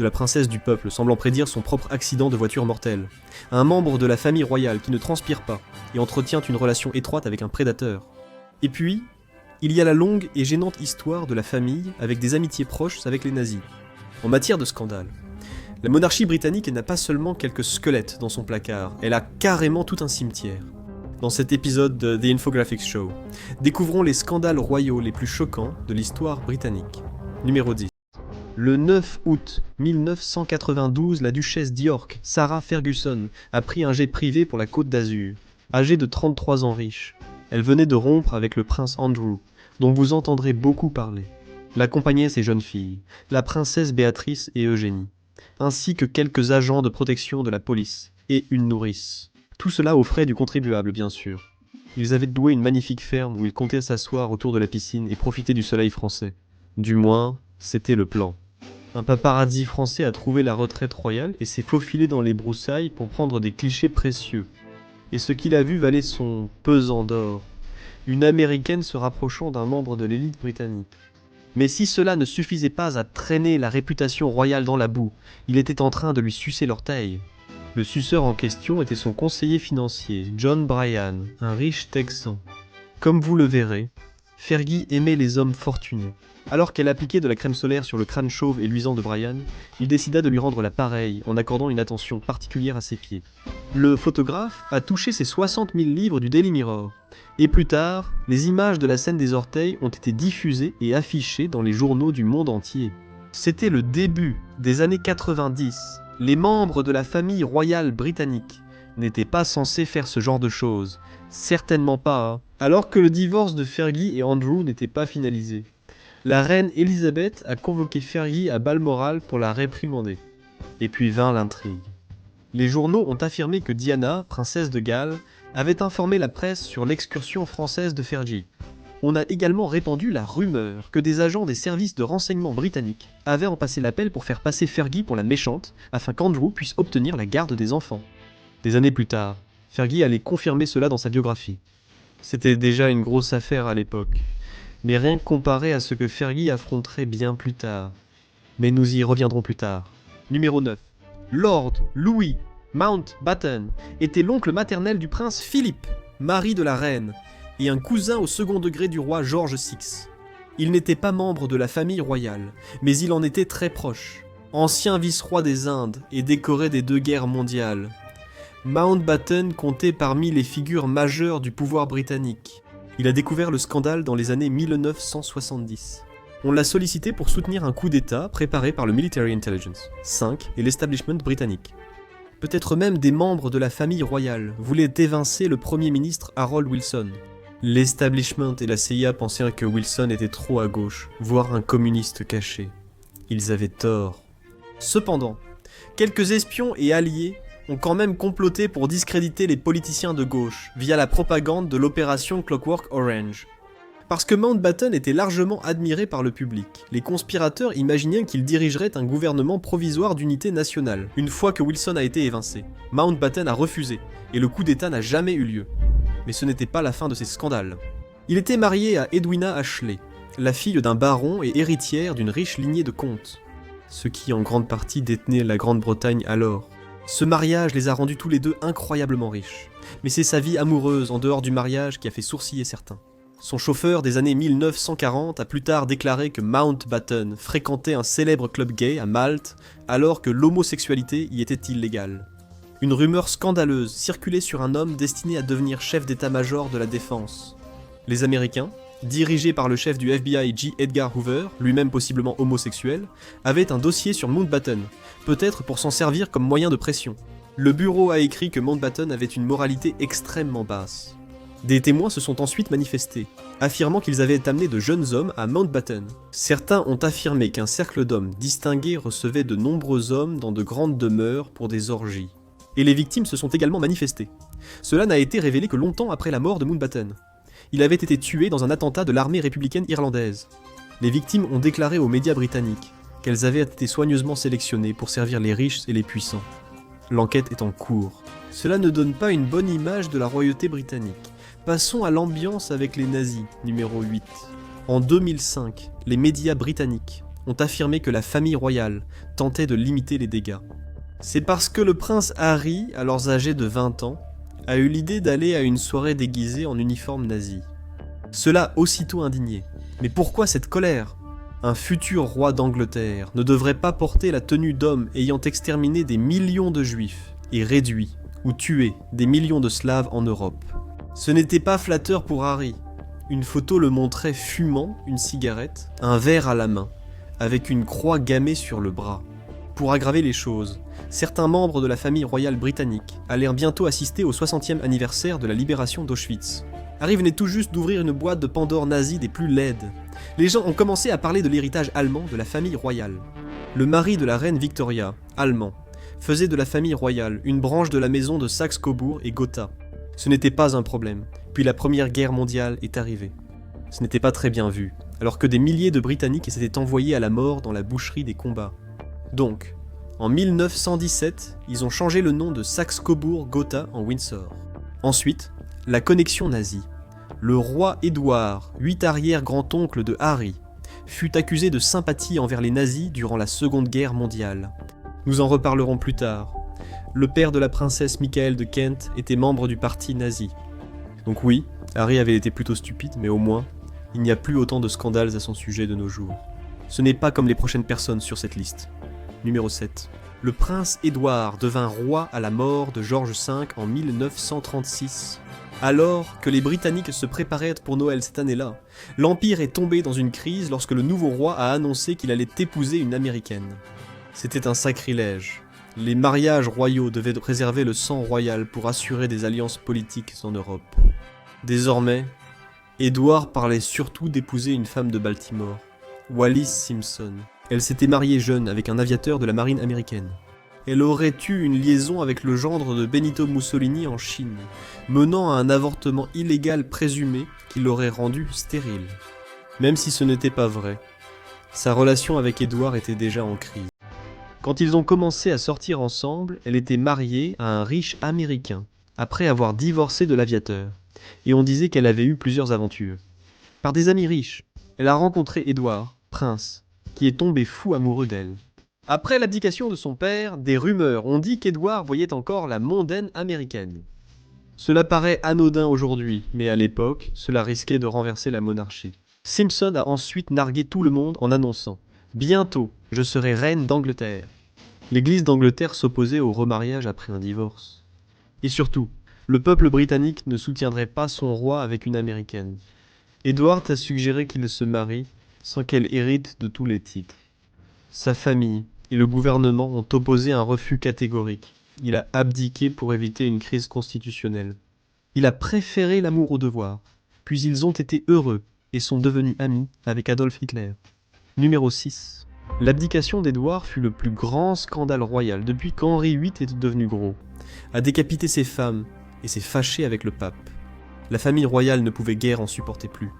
de la princesse du peuple semblant prédire son propre accident de voiture mortel, un membre de la famille royale qui ne transpire pas et entretient une relation étroite avec un prédateur. Et puis, il y a la longue et gênante histoire de la famille avec des amitiés proches avec les nazis. En matière de scandale, la monarchie britannique n'a pas seulement quelques squelettes dans son placard, elle a carrément tout un cimetière. Dans cet épisode de The Infographics Show, découvrons les scandales royaux les plus choquants de l'histoire britannique. Numéro 10. Le 9 août 1992, la duchesse d'York, Sarah Ferguson, a pris un jet privé pour la Côte d'Azur. Âgée de 33 ans riche, elle venait de rompre avec le prince Andrew, dont vous entendrez beaucoup parler. L'accompagnaient ses jeunes filles, la princesse Béatrice et Eugénie, ainsi que quelques agents de protection de la police, et une nourrice. Tout cela aux frais du contribuable, bien sûr. Ils avaient loué une magnifique ferme où ils comptaient s'asseoir autour de la piscine et profiter du soleil français. Du moins, c'était le plan. Un paparazzi français a trouvé la retraite royale et s'est faufilé dans les broussailles pour prendre des clichés précieux. Et ce qu'il a vu valait son pesant d'or. Une américaine se rapprochant d'un membre de l'élite britannique. Mais si cela ne suffisait pas à traîner la réputation royale dans la boue, il était en train de lui sucer l'orteil. Le suceur en question était son conseiller financier, John Bryan, un riche Texan. Comme vous le verrez, Fergie aimait les hommes fortunés. Alors qu'elle appliquait de la crème solaire sur le crâne chauve et luisant de Bryan, il décida de lui rendre la pareille en accordant une attention particulière à ses pieds. Le photographe a touché ses 60 000 livres du Daily Mirror. Et plus tard, les images de la scène des orteils ont été diffusées et affichées dans les journaux du monde entier. C'était le début des années 90. Les membres de la famille royale britannique n'étaient pas censés faire ce genre de choses. Certainement pas, hein. Alors que le divorce de Fergie et Andrew n'était pas finalisé. La reine Elisabeth a convoqué Fergie à Balmoral pour la réprimander. Et puis vint l'intrigue. Les journaux ont affirmé que Diana, princesse de Galles, avait informé la presse sur l'excursion française de Fergie. On a également répandu la rumeur que des agents des services de renseignement britanniques avaient empassé l'appel pour faire passer Fergie pour la méchante, afin qu'Andrew puisse obtenir la garde des enfants. Des années plus tard, Fergie allait confirmer cela dans sa biographie. C'était déjà une grosse affaire à l'époque, mais rien comparé à ce que Fergie affronterait bien plus tard. Mais nous y reviendrons plus tard. Numéro 9. Lord Louis Mountbatten était l'oncle maternel du prince Philippe, mari de la reine, et un cousin au second degré du roi George VI. Il n'était pas membre de la famille royale, mais il en était très proche. Ancien vice-roi des Indes et décoré des 2 guerres mondiales, Mountbatten comptait parmi les figures majeures du pouvoir britannique. Il a découvert le scandale dans les années 1970. On l'a sollicité pour soutenir un coup d'État préparé par le Military Intelligence, 5 et l'establishment britannique. Peut-être même des membres de la famille royale voulaient évincer le Premier ministre Harold Wilson. L'establishment et la CIA pensaient que Wilson était trop à gauche, voire un communiste caché. Ils avaient tort. Cependant, quelques espions et alliés ont quand même comploté pour discréditer les politiciens de gauche via la propagande de l'opération Clockwork Orange. Parce que Mountbatten était largement admiré par le public, les conspirateurs imaginaient qu'il dirigerait un gouvernement provisoire d'unité nationale, une fois que Wilson a été évincé. Mountbatten a refusé, et le coup d'État n'a jamais eu lieu. Mais ce n'était pas la fin de ces scandales. Il était marié à Edwina Ashley, la fille d'un baron et héritière d'une riche lignée de comtes, ce qui en grande partie détenait la Grande-Bretagne alors. Ce mariage les a rendus tous les deux incroyablement riches, mais c'est sa vie amoureuse en dehors du mariage qui a fait sourciller certains. Son chauffeur des années 1940 a plus tard déclaré que Mountbatten fréquentait un célèbre club gay à Malte alors que l'homosexualité y était illégale. Une rumeur scandaleuse circulait sur un homme destiné à devenir chef d'état-major de la défense. Les Américains, dirigés par le chef du FBI J. Edgar Hoover, lui-même possiblement homosexuel, avaient un dossier sur Mountbatten, peut-être pour s'en servir comme moyen de pression. Le bureau a écrit que Mountbatten avait une moralité extrêmement basse. Des témoins se sont ensuite manifestés, affirmant qu'ils avaient amené de jeunes hommes à Mountbatten. Certains ont affirmé qu'un cercle d'hommes distingués recevait de nombreux hommes dans de grandes demeures pour des orgies. Et les victimes se sont également manifestées. Cela n'a été révélé que longtemps après la mort de Mountbatten. Il avait été tué dans un attentat de l'armée républicaine irlandaise. Les victimes ont déclaré aux médias britanniques qu'elles avaient été soigneusement sélectionnées pour servir les riches et les puissants. L'enquête est en cours. Cela ne donne pas une bonne image de la royauté britannique. Passons à l'ambiance avec les nazis, numéro 8. En 2005, les médias britanniques ont affirmé que la famille royale tentait de limiter les dégâts. C'est parce que le prince Harry, alors âgé de 20 ans, a eu l'idée d'aller à une soirée déguisée en uniforme nazi. Cela aussitôt indigné. Mais pourquoi cette colère ? Un futur roi d'Angleterre ne devrait pas porter la tenue d'homme ayant exterminé des millions de juifs et réduit ou tué des millions de slaves en Europe. Ce n'était pas flatteur pour Harry. Une photo le montrait fumant une cigarette, un verre à la main, avec une croix gammée sur le bras. Pour aggraver les choses, certains membres de la famille royale britannique allèrent bientôt assister au 60e anniversaire de la libération d'Auschwitz. Harry venait tout juste d'ouvrir une boîte de Pandore nazie des plus laides. Les gens ont commencé à parler de l'héritage allemand de la famille royale. Le mari de la reine Victoria, allemand, faisait de la famille royale une branche de la maison de Saxe-Cobourg et Gotha. Ce n'était pas un problème, puis la Première Guerre mondiale est arrivée. Ce n'était pas très bien vu, alors que des milliers de Britanniques s'étaient envoyés à la mort dans la boucherie des combats. Donc, en 1917, ils ont changé le nom de Saxe-Cobourg-Gotha en Windsor. Ensuite, la connexion nazie. Le roi Édouard, 8 arrière-grand-oncle de Harry, fut accusé de sympathie envers les nazis durant la Seconde Guerre mondiale. Nous en reparlerons plus tard. Le père de la princesse Michael de Kent était membre du parti nazi. Donc oui, Harry avait été plutôt stupide, mais au moins, il n'y a plus autant de scandales à son sujet de nos jours. Ce n'est pas comme les prochaines personnes sur cette liste. Numéro 7. Le prince Édouard devint roi à la mort de George V en 1936. Alors que les Britanniques se préparaient pour Noël cette année-là, l'Empire est tombé dans une crise lorsque le nouveau roi a annoncé qu'il allait épouser une Américaine. C'était un sacrilège. Les mariages royaux devaient préserver le sang royal pour assurer des alliances politiques en Europe. Désormais, Édouard parlait surtout d'épouser une femme de Baltimore, Wallis Simpson. Elle s'était mariée jeune avec un aviateur de la marine américaine. Elle aurait eu une liaison avec le gendre de Benito Mussolini en Chine, menant à un avortement illégal présumé qui l'aurait rendu stérile. Même si ce n'était pas vrai, sa relation avec Édouard était déjà en crise. Quand ils ont commencé à sortir ensemble, elle était mariée à un riche américain, après avoir divorcé de l'aviateur, et on disait qu'elle avait eu plusieurs aventures. Par des amis riches, elle a rencontré Édouard, prince, qui est tombé fou amoureux d'elle. Après l'abdication de son père, des rumeurs ont dit qu'Édouard voyait encore la mondaine américaine. Cela paraît anodin aujourd'hui, mais à l'époque, cela risquait de renverser la monarchie. Simpson a ensuite nargué tout le monde en annonçant « Bientôt, je serai reine d'Angleterre ». L'Église d'Angleterre s'opposait au remariage après un divorce. Et surtout, le peuple britannique ne soutiendrait pas son roi avec une américaine. Édouard a suggéré qu'il se marie sans qu'elle hérite de tous les titres. Sa famille et le gouvernement ont opposé un refus catégorique. Il a abdiqué pour éviter une crise constitutionnelle. Il a préféré l'amour au devoir. Puis ils ont été heureux et sont devenus amis avec Adolf Hitler. Numéro 6. L'abdication d'Édouard fut le plus grand scandale royal depuis qu'Henri VIII était devenu gros. A décapité ses femmes et s'est fâché avec le pape. La famille royale ne pouvait guère en supporter plus.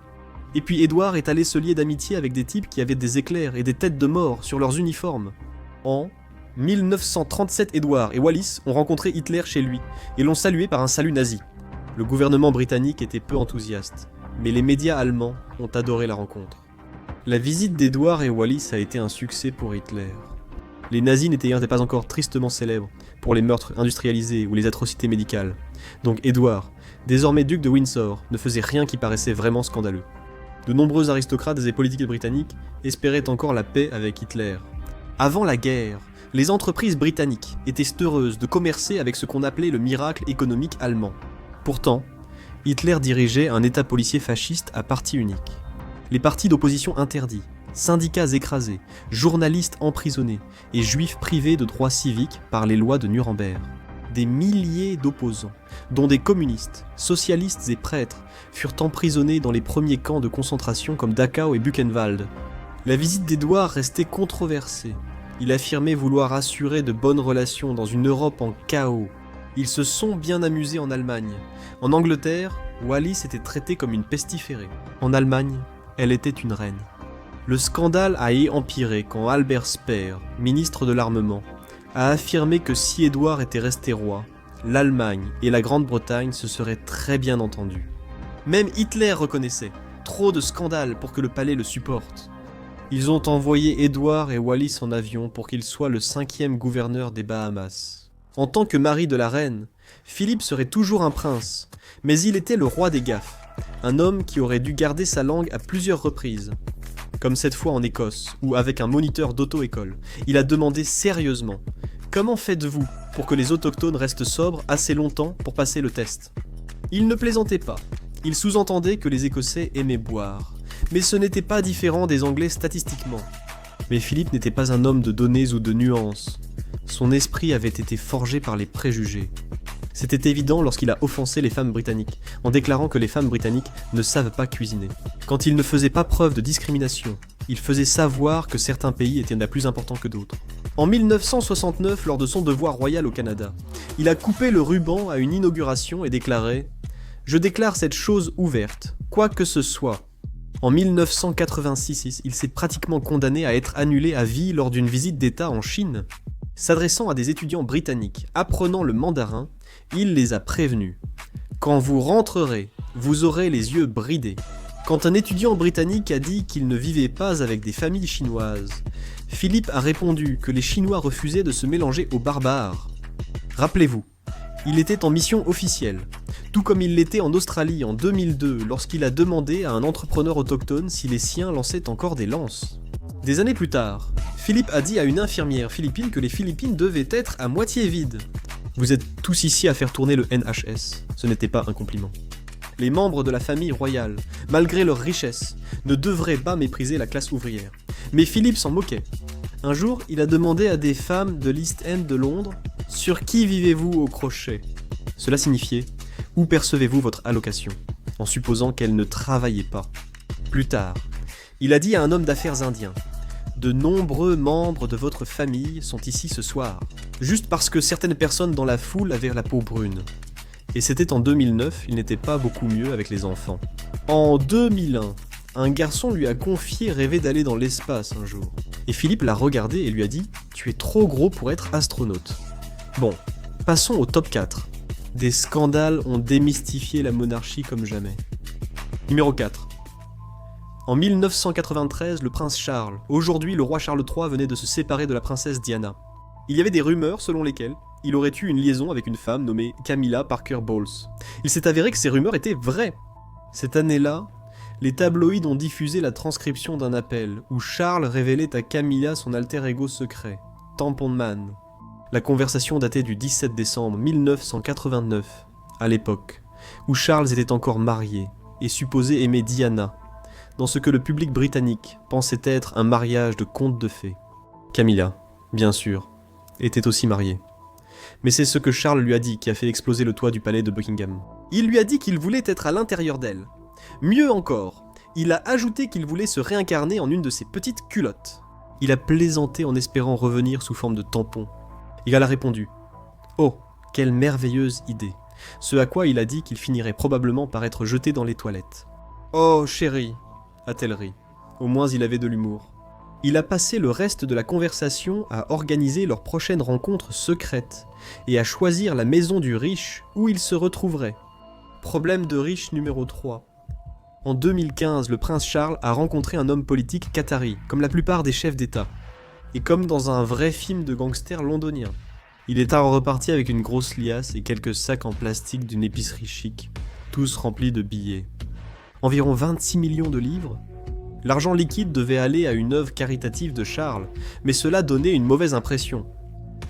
Et puis Édouard est allé se lier d'amitié avec des types qui avaient des éclairs et des têtes de mort sur leurs uniformes. En 1937, Édouard et Wallis ont rencontré Hitler chez lui et l'ont salué par un salut nazi. Le gouvernement britannique était peu enthousiaste, mais les médias allemands ont adoré la rencontre. La visite d'Édouard et Wallis a été un succès pour Hitler. Les nazis n'étaient pas encore tristement célèbres pour les meurtres industrialisés ou les atrocités médicales. Donc Édouard, désormais duc de Windsor, ne faisait rien qui paraissait vraiment scandaleux. De nombreux aristocrates et politiques britanniques espéraient encore la paix avec Hitler. Avant la guerre, les entreprises britanniques étaient heureuses de commercer avec ce qu'on appelait le miracle économique allemand. Pourtant, Hitler dirigeait un état policier fasciste à parti unique. Les partis d'opposition interdits, syndicats écrasés, journalistes emprisonnés et juifs privés de droits civiques par les lois de Nuremberg. Des milliers d'opposants, dont des communistes, socialistes et prêtres, furent emprisonnés dans les premiers camps de concentration comme Dachau et Buchenwald. La visite d'Édouard restait controversée. Il affirmait vouloir assurer de bonnes relations dans une Europe en chaos. Ils se sont bien amusés en Allemagne. En Angleterre, Wallis était traitée comme une pestiférée. En Allemagne, elle était une reine. Le scandale a empiré quand Albert Speer, ministre de l'Armement, a affirmé que si Édouard était resté roi, l'Allemagne et la Grande-Bretagne se seraient très bien entendus. Même Hitler reconnaissait, trop de scandales pour que le palais le supporte. Ils ont envoyé Edward et Wallis en avion pour qu'il soit le 5e gouverneur des Bahamas. En tant que mari de la reine, Philippe serait toujours un prince, mais il était le roi des gaffes, un homme qui aurait dû garder sa langue à plusieurs reprises. Comme cette fois en Écosse, où avec un moniteur d'auto-école, il a demandé sérieusement « Comment faites-vous pour que les autochtones restent sobres assez longtemps pour passer le test ?» Il ne plaisantait pas, il sous-entendait que les Écossais aimaient boire, mais ce n'était pas différent des Anglais statistiquement. Mais Philippe n'était pas un homme de données ou de nuances. Son esprit avait été forgé par les préjugés. C'était évident lorsqu'il a offensé les femmes britanniques, en déclarant que les femmes britanniques ne savent pas cuisiner. Quand il ne faisait pas preuve de discrimination, il faisait savoir que certains pays étaient plus importants que d'autres. En 1969, lors de son devoir royal au Canada, il a coupé le ruban à une inauguration et déclaré « Je déclare cette chose ouverte, quoi que ce soit. » En 1986, il s'est pratiquement condamné à être annulé à vie lors d'une visite d'État en Chine. S'adressant à des étudiants britanniques apprenant le mandarin, il les a prévenus. Quand vous rentrerez, vous aurez les yeux bridés. Quand un étudiant britannique a dit qu'il ne vivait pas avec des familles chinoises, Philippe a répondu que les Chinois refusaient de se mélanger aux barbares. Rappelez-vous, il était en mission officielle, tout comme il l'était en Australie en 2002 lorsqu'il a demandé à un entrepreneur autochtone si les siens lançaient encore des lances. Des années plus tard, Philippe a dit à une infirmière philippine que les Philippines devaient être à moitié vides. Vous êtes tous ici à faire tourner le NHS, ce n'était pas un compliment. Les membres de la famille royale, malgré leur richesse, ne devraient pas mépriser la classe ouvrière. Mais Philippe s'en moquait. Un jour, il a demandé à des femmes de l'East End de Londres « Sur qui vivez-vous au crochet ?» Cela signifiait « Où percevez-vous votre allocation ?» en supposant qu'elles ne travaillaient pas. Plus tard, il a dit à un homme d'affaires indien « De nombreux membres de votre famille sont ici ce soir, juste parce que certaines personnes dans la foule avaient la peau brune. » Et c'était en 2009, il n'était pas beaucoup mieux avec les enfants. En 2001, un garçon lui a confié rêver d'aller dans l'espace un jour. Et Philippe l'a regardé et lui a dit « Tu es trop gros pour être astronaute. » Bon, passons au top 4. Des scandales ont démystifié la monarchie comme jamais. Numéro 4. En 1993, le prince Charles, aujourd'hui le roi Charles III, venait de se séparer de la princesse Diana. Il y avait des rumeurs selon lesquelles il aurait eu une liaison avec une femme nommée Camilla Parker Bowles. Il s'est avéré que ces rumeurs étaient vraies. Cette année-là, les tabloïds ont diffusé la transcription d'un appel où Charles révélait à Camilla son alter ego secret, Tampon Man. La conversation datait du 17 décembre 1989, à l'époque, où Charles était encore marié et supposé aimer Diana, dans ce que le public britannique pensait être un mariage de conte de fées. Camilla, bien sûr, était aussi mariée. Mais c'est ce que Charles lui a dit qui a fait exploser le toit du palais de Buckingham. Il lui a dit qu'il voulait être à l'intérieur d'elle. Mieux encore, il a ajouté qu'il voulait se réincarner en une de ses petites culottes. Il a plaisanté en espérant revenir sous forme de tampon. Et elle a répondu « Oh, quelle merveilleuse idée !» Ce à quoi il a dit qu'il finirait probablement par être jeté dans les toilettes. « Oh, chérie !» a-t-elle ri. Au moins il avait de l'humour. Il a passé le reste de la conversation à organiser leur prochaine rencontre secrète et à choisir la maison du riche où ils se retrouveraient. Problème de riche numéro 3. En 2015, le prince Charles a rencontré un homme politique qatari, comme la plupart des chefs d'État. Et comme dans un vrai film de gangster londonien. Il est reparti avec une grosse liasse et quelques sacs en plastique d'une épicerie chic, tous remplis de billets. Environ 26 millions de livres. L'argent liquide devait aller à une œuvre caritative de Charles, mais cela donnait une mauvaise impression.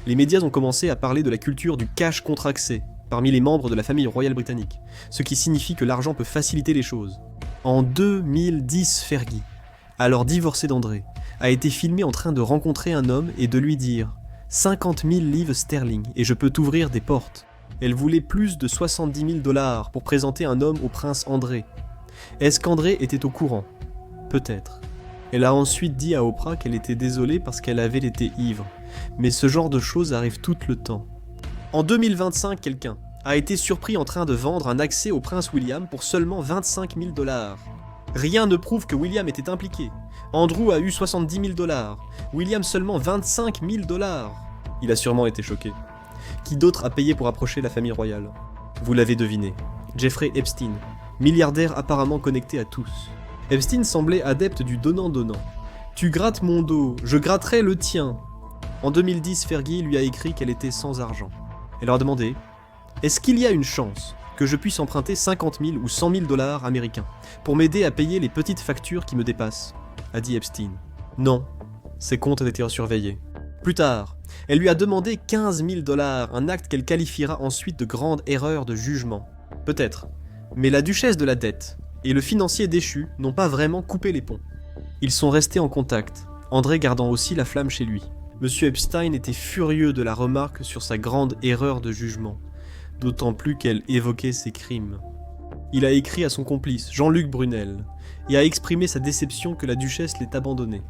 Les médias ont commencé à parler de la culture du cash contracté parmi les membres de la famille royale britannique, ce qui signifie que l'argent peut faciliter les choses. En 2010, Fergie, alors divorcée d'André, a été filmé en train de rencontrer un homme et de lui dire « 50 000 livres sterling et je peux t'ouvrir des portes ». Elle voulait plus de 70 000 $ pour présenter un homme au prince André. Est-ce qu'André était au courant ? Peut-être. Elle a ensuite dit à Oprah qu'elle était désolée parce qu'elle avait été ivre. Mais ce genre de choses arrive tout le temps. En 2025, quelqu'un a été surpris en train de vendre un accès au prince William pour seulement 25 000 $. Rien ne prouve que William était impliqué. Andrew a eu 70 000 $. William seulement 25 000 $. Il a sûrement été choqué. Qui d'autre a payé pour approcher la famille royale ? Vous l'avez deviné. Jeffrey Epstein, milliardaire apparemment connecté à tous. Epstein semblait adepte du donnant-donnant. Tu grattes mon dos, je gratterai le tien. En 2010, Fergie lui a écrit qu'elle était sans argent. Elle leur a demandé « Est-ce qu'il y a une chance que je puisse emprunter 50 000 ou 100 000 dollars américains pour m'aider à payer les petites factures qui me dépassent ?» a dit Epstein. Non, ses comptes étaient surveillés. Plus tard, elle lui a demandé 15 000 dollars, un acte qu'elle qualifiera ensuite de grande erreur de jugement. Peut-être, mais la duchesse de la dette et le financier déchu n'ont pas vraiment coupé les ponts. Ils sont restés en contact, André gardant aussi la flamme chez lui. Monsieur Epstein était furieux de la remarque sur sa grande erreur de jugement, d'autant plus qu'elle évoquait ses crimes. Il a écrit à son complice, Jean-Luc Brunel, et a exprimé sa déception que la duchesse l'ait abandonné.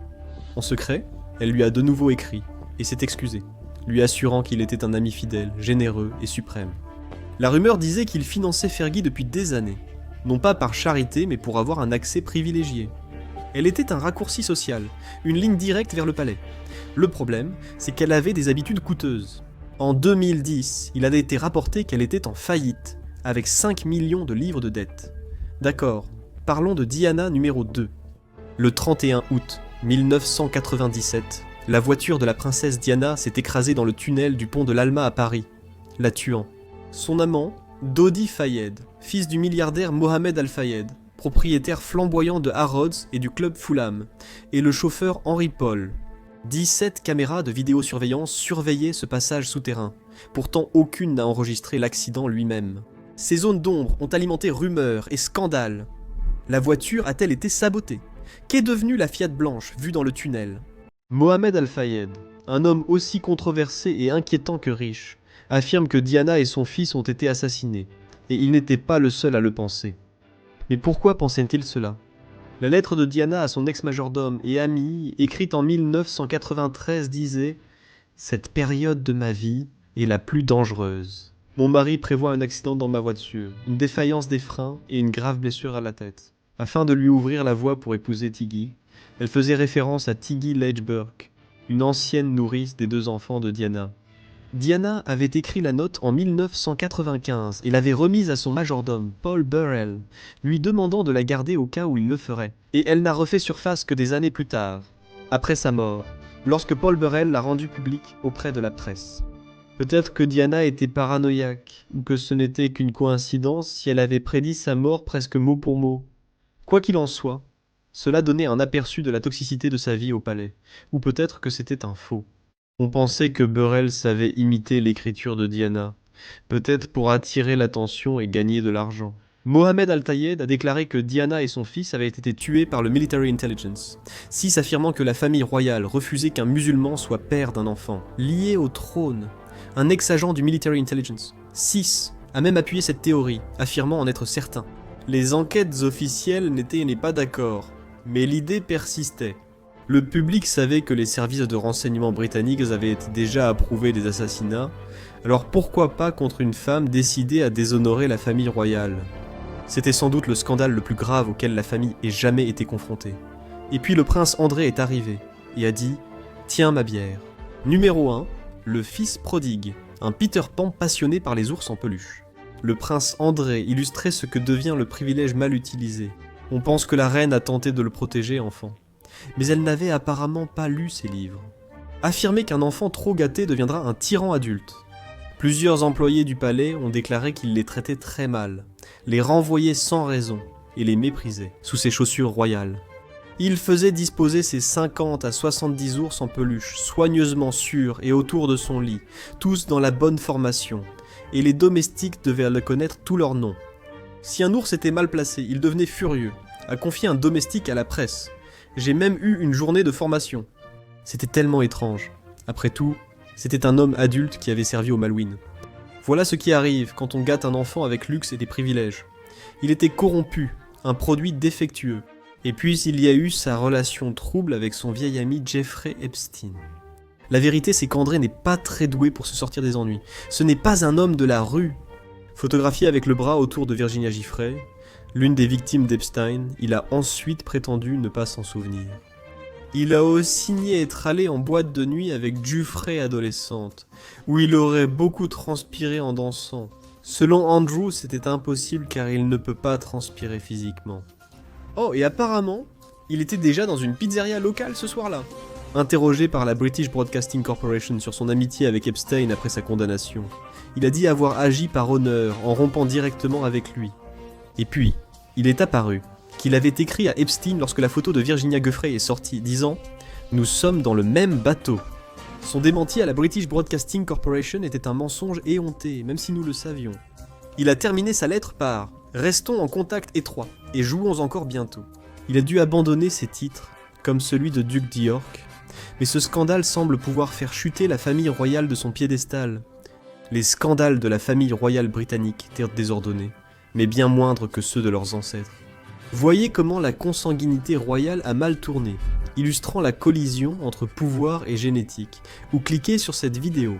En secret, elle lui a de nouveau écrit, et s'est excusée, lui assurant qu'il était un ami fidèle, généreux et suprême. La rumeur disait qu'il finançait Fergie depuis des années, non pas par charité mais pour avoir un accès privilégié. Elle était un raccourci social, une ligne directe vers le palais. Le problème, c'est qu'elle avait des habitudes coûteuses. En 2010, il avait été rapporté qu'elle était en faillite, avec 5 millions de livres de dettes. D'accord, parlons de Diana numéro 2. Le 31 août 1997, la voiture de la princesse Diana s'est écrasée dans le tunnel du pont de l'Alma à Paris, la tuant. Son amant, Dodi Fayed, fils du milliardaire Mohamed Al-Fayed, propriétaire flamboyant de Harrods et du club Fulham, et le chauffeur Henry Paul. 17 caméras de vidéosurveillance surveillaient ce passage souterrain. Pourtant, aucune n'a enregistré l'accident lui-même. Ces zones d'ombre ont alimenté rumeurs et scandales. La voiture a-t-elle été sabotée? Qu'est devenue la Fiat blanche vue dans le tunnel? Mohamed Al-Fayed, un homme aussi controversé et inquiétant que riche, affirme que Diana et son fils ont été assassinés, et il n'était pas le seul à le penser. Mais pourquoi pensait-il cela? La lettre de Diana à son ex-majordome et ami, écrite en 1993, disait « Cette période de ma vie est la plus dangereuse. Mon mari prévoit un accident dans ma voiture, une défaillance des freins et une grave blessure à la tête. » Afin de lui ouvrir la voie pour épouser Tiggy, elle faisait référence à Tiggy Ledge Burke, une ancienne nourrice des 2 enfants de Diana. Diana avait écrit la note en 1995 et l'avait remise à son majordome, Paul Burrell, lui demandant de la garder au cas où il le ferait. Et elle n'a refait surface que des années plus tard, après sa mort, lorsque Paul Burrell l'a rendue publique auprès de la presse. Peut-être que Diana était paranoïaque, ou que ce n'était qu'une coïncidence si elle avait prédit sa mort presque mot pour mot. Quoi qu'il en soit, cela donnait un aperçu de la toxicité de sa vie au palais, ou peut-être que c'était un faux. On pensait que Burrell savait imiter l'écriture de Diana, peut-être pour attirer l'attention et gagner de l'argent. Mohamed Al-Tayed a déclaré que Diana et son fils avaient été tués par le Military Intelligence, 6 affirmant que la famille royale refusait qu'un musulman soit père d'un enfant, lié au trône. Un ex-agent du Military Intelligence, 6, a même appuyé cette théorie, affirmant en être certain. Les enquêtes officielles n'étaient pas d'accord, mais l'idée persistait. Le public savait que les services de renseignement britanniques avaient déjà approuvé des assassinats, alors pourquoi pas contre une femme décidée à déshonorer la famille royale? C'était sans doute le scandale le plus grave auquel la famille ait jamais été confrontée. Et puis le prince André est arrivé, et a dit « Tiens ma bière ». Numéro 1, le fils prodigue, un Peter Pan passionné par les ours en peluche. Le prince André illustrait ce que devient le privilège mal utilisé. On pense que la reine a tenté de le protéger enfant. Mais elle n'avait apparemment pas lu ses livres. Affirmer qu'un enfant trop gâté deviendra un tyran adulte. Plusieurs employés du palais ont déclaré qu'il les traitait très mal, les renvoyait sans raison et les méprisait, sous ses chaussures royales. Il faisait disposer ses 50 à 70 ours en peluche, soigneusement sûrs et autour de son lit, tous dans la bonne formation, et les domestiques devaient le connaître tous leurs noms. Si un ours était mal placé, il devenait furieux, a confié un domestique à la presse. J'ai même eu une journée de formation. C'était tellement étrange. Après tout, c'était un homme adulte qui avait servi au Malouines. Voilà ce qui arrive quand on gâte un enfant avec luxe et des privilèges. Il était corrompu, un produit défectueux. Et puis il y a eu sa relation trouble avec son vieil ami Jeffrey Epstein. La vérité, c'est qu'André n'est pas très doué pour se sortir des ennuis. Ce n'est pas un homme de la rue. Photographié avec le bras autour de Virginia Giffray, l'une des victimes d'Epstein, il a ensuite prétendu ne pas s'en souvenir. Il a aussi nié être allé en boîte de nuit avec Giuffre adolescente, où il aurait beaucoup transpiré en dansant. Selon Andrew, c'était impossible car il ne peut pas transpirer physiquement. Oh, et apparemment, Il était déjà dans une pizzeria locale ce soir-là. Interrogé par la British Broadcasting Corporation sur son amitié avec Epstein après sa condamnation, il a dit avoir agi par honneur en rompant directement avec lui. Et puis, il est apparu qu'il avait écrit à Epstein lorsque la photo de Virginia Giuffre est sortie, disant « Nous sommes dans le même bateau ». Son démenti à la British Broadcasting Corporation était un mensonge éhonté, même si nous le savions. Il a terminé sa lettre par « Restons en contact étroit et jouons encore bientôt ». Il a dû abandonner ses titres, comme celui de duc d'York, mais ce scandale semble pouvoir faire chuter la famille royale de son piédestal. Les scandales de la famille royale britannique étaient désordonnés, mais bien moindres que ceux de leurs ancêtres. Voyez comment la consanguinité royale a mal tourné, illustrant la collision entre pouvoir et génétique, ou cliquez sur cette vidéo